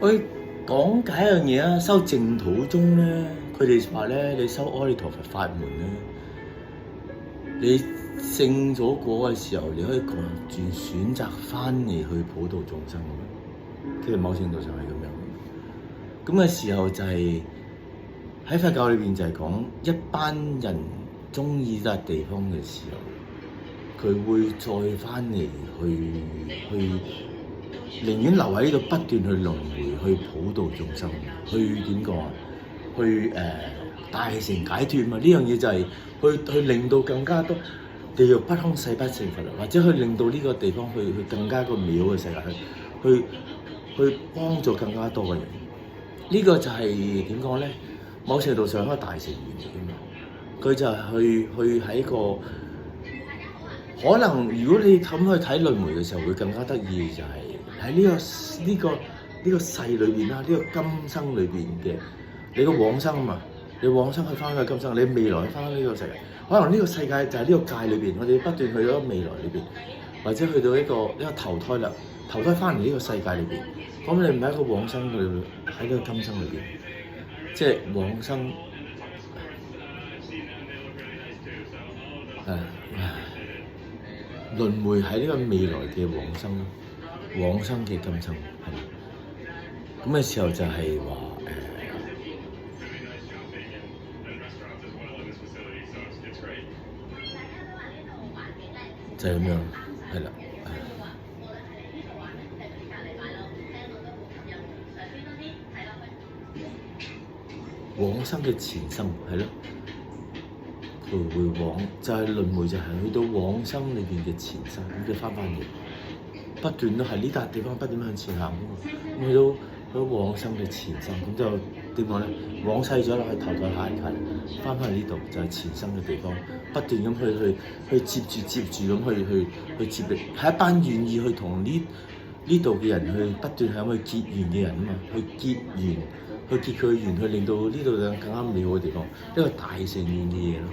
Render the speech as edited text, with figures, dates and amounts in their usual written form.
去講解一樣嘢啊，修淨土中咧，佢哋話咧，你修阿彌陀佛法門咧，你聖咗果嘅時候，你可以完全選擇翻嚟去普度眾生嘅，其實某程度上係咁樣。咁嘅時候就係、喺佛教裏邊就係講一班人中意笪地方嘅時候，佢會再翻嚟去。寧願留喺呢度不斷去輪迴，去普度眾生，去點講啊？去大乘解脫嘛！呢樣嘢就係去令到更加多地獄不空，誓不成佛，或者去令到呢個地方去更加個美好嘅世界，去幫助更加多嘅人。呢、個就係點講咧？某程度上一個大乘願嚟㗎嘛。佢就係去喺個可能，如果你咁去睇輪迴嘅時候，會更加得意就係、喺呢個世裏邊啦，呢個今生裏邊嘅你個往生啊嘛，你往生去翻去今生，你未來翻翻呢個世界，可能呢個世界就係呢個界裏邊，我哋不斷去咗未來裏邊，或者去到一個投胎啦，投胎翻嚟呢個世界裏邊，咁你唔係一個往生喺呢個今生裏邊，即係往生輪迴喺呢個未來嘅往生咯。往生嘅今生係咁嘅時候就係話就係咁樣係啦。往生嘅前生係咯，佢會往就係輪迴，就係去到往生裏邊嘅前生，咁就翻嚟。不斷都係呢笪地方不斷向前行嘅，咁去到往生嘅前生，咁就點講咧？往世咗啦，去投胎下一界，翻返去呢度就係前生嘅地方，不斷咁去接住咁去接力，係一班願意去同呢度嘅人去不斷係去結緣嘅人啊嘛，去結緣，去結佢嘅緣，去令到呢度更加美好嘅地方，呢個大乘願嘅嘢咯。